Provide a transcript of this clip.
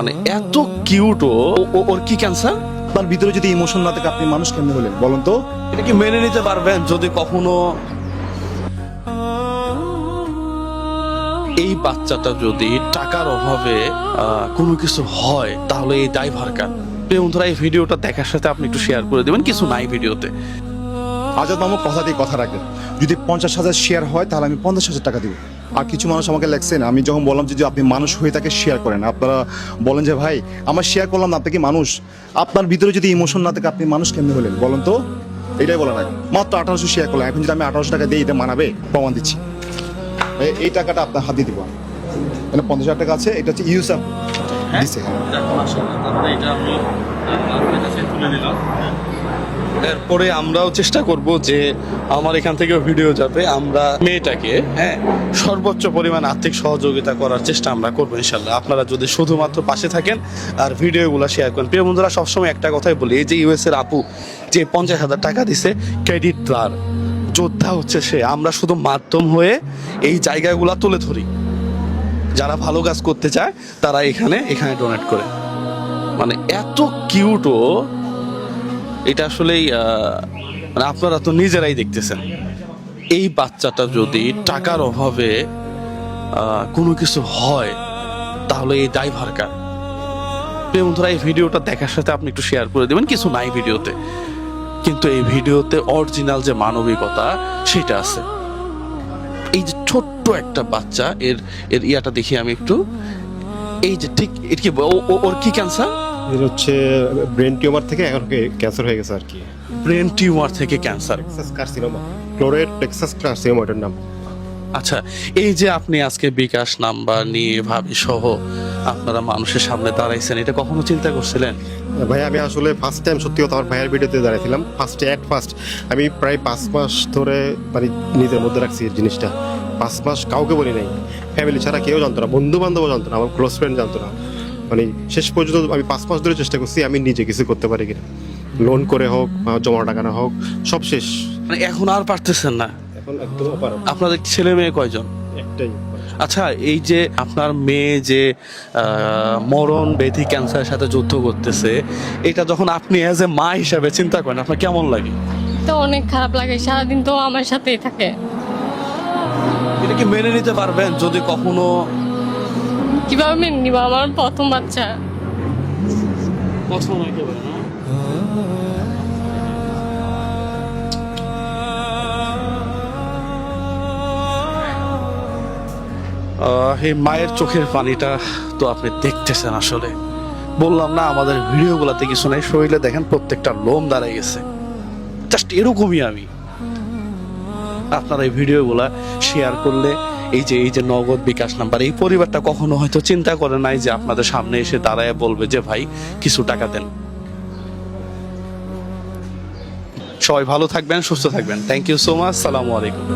মানে এত কিউট ওর কি ক্যান্সার? তার ভিতরে যদি ইমোশন না থাকে আপনি মানুষ কেমনে হলেন বলুন তো? এটা কি মেনে নিতে পারবেন যদি কখনো এই বাচ্চাটা যদি টাকার অভাবে কোনো কিছু হয় তাহলে এই দায়ভার কার? বন্ধুরা, এই ভিডিওটা দেখার সাথে আপনি একটু শেয়ার করে দেবেন, কিছু নাই ভিডিওতে। আজাদ মামু কথা দিয়ে কথা রাখেন, যদি 50,000 শেয়ার হয় তাহলে আমি 50,000 টাকা দিব। আর কিছু মানুষ আমাকে লেখছেন, আমি যখন বললাম যে আপনি মানুষ হয়ে তাকে শেয়ার করেন, আপনারা বলেন যে ভাই আমার শেয়ার করলাম না, আপনি কি মানুষ? আপনার ভিতরে যদি ইমোশন না থাকে আপনি মানুষ কেমনে হলেন বলুন তো? এটাই বলেন আগে। মাত্র 1800 শেয়ার করলাম, এখন যদি আমি 1800 টাকা দিই এটা মানাবে? প্রমাণ দিচ্ছি, এই টাকাটা আপনার হাত দিয়ে দিব। মানে 50,000 টাকা আছে, এটা হচ্ছে ইউসাফ দিছে। এরপরে আমরাও চেষ্টা করব যে আমার এখান থেকে ভিডিও যাবে, আমরা মেয়েটাকে সর্বোচ্চ পরিমাণ আর্থিক সহযোগিতা করার চেষ্টা আমরা করবো ইনশাল্লাহ। আপনারা যদি শুধুমাত্র পাশে থাকেন আর ভিডিওগুলো শেয়ার করেন। প্রিয় বন্ধুরা, সবসময় একটা কথাই বলি, এই যে ইউএস এর আপু যে 50,000 টাকা দিছে, ক্রেডিট তার, যোদ্ধা হচ্ছে সে। আমরা শুধু মাধ্যম হয়ে এই জায়গাগুলো তুলে ধরি, যারা ভালো কাজ করতে চায় তারা এখানে ডোনেট করে। মানে এত কিউট এটা আসলেই মানে আপনারা তো নিজেরাই দেখতেছেন। এই বাচ্চাটা যদি টাকার অভাবে কোনো কিছু হয় তাহলে এই দায়ভার কার? প্রিয় বন্ধুরা, এই ভিডিওটা দেখার সাথে আপনি একটু শেয়ার করে দেবেন, কিছু নাই ভিডিওতে, কিন্তু এই ভিডিওতে অরিজিনাল যে মানবিকতা সেটা আছে। এই যে ছোট্ট একটা বাচ্চা, এর ইয়াটা দেখি আমি একটু। এই যে ঠিক এটা কি ওর কি ক্যান্সার? এর হচ্ছে ব্রেন টিউমার থেকে এখন ক্যান্সার হয়ে গেছে আর কি। ব্রেন টিউমার থেকে ক্যান্সার, টেক্সাস কার্সিনোমা, ক্লোরেড টেক্সাস কার্সিনোমা এটার নাম। আচ্ছা, এই যে আপনি আজকে বিকাশ নাম্বার নিয়ে ভাবি সহ আপনারা মানুষের সামনে দাঁড়াইছেন, এটা কখনো চিন্তা করছিলেন? ভাই আমি আসলে ফার্স্ট টাইম সত্যি কথা আমার ভাইয়ের ভিডিওতে দাঁড়াইছিলাম। ফার্স্ট আমি প্রায় 5 মাস ধরে মানে নিজের মধ্যে রাখছি এই জিনিসটা। 5 মাস কাউকে বলি নাই, ফ্যামিলি ছাড়া কেউ জানতো না, বন্ধু বান্ধবও জানতো না, আমার ক্লোজ ফ্রেন্ড জানতো না। মানে শেষ পর্যন্ত আমি 5 মাস ধরে চেষ্টা করছি আমি নিজে কিছু করতে পারি কিনা, লোন করে হোক, জমা টাকা না হোক, সব শেষ। মানে এখন আর পারতেছেন না? এখন একদম অপার। আপনাদের ছেলে মেয়ে কয়জন? একটাই। আচ্ছা, এই যে আপনার মেয়ে যে মরণ ব্যাধি ক্যান্সারের সাথে যুদ্ধ করতেছে, এটা যখন আপনি অ্যাজ এ মা হিসাবে চিন্তা করেন, আপনার কেমন লাগে? তো অনেক খারাপ লাগে, সারাদিন তো আমার সাথেই থাকে। এটা কি মেনে নিতে পারবেন যদি কখনো? কিভাবে মেনে নিব? আমার প্রথম বাচ্চা। পছন্দ একেবারে না? এই মায়ের চোখের পানিটা তো আপনি দেখতেছেন। আসলে বললাম না, আমাদের ভিডিওগুলোতে কিছু নাই, শরীরে দেখেন প্রত্যেকটা লোম দাঁড়ায় গেছে। জাস্ট এরকমই আমি। আপনারা এই ভিডিওগুলা শেয়ার করলে এই যে নগদ বিকাশ নাম্বার, এই পরিবারটা কখনো হয়তো চিন্তা করে নাই যে আপনাদের সামনে এসে দাঁড়ায় বলবে যে ভাই কিছু টাকা দেন। সবাই ভালো থাকবেন, সুস্থ থাকবেন। Thank you so much. সালামু আলাইকুম।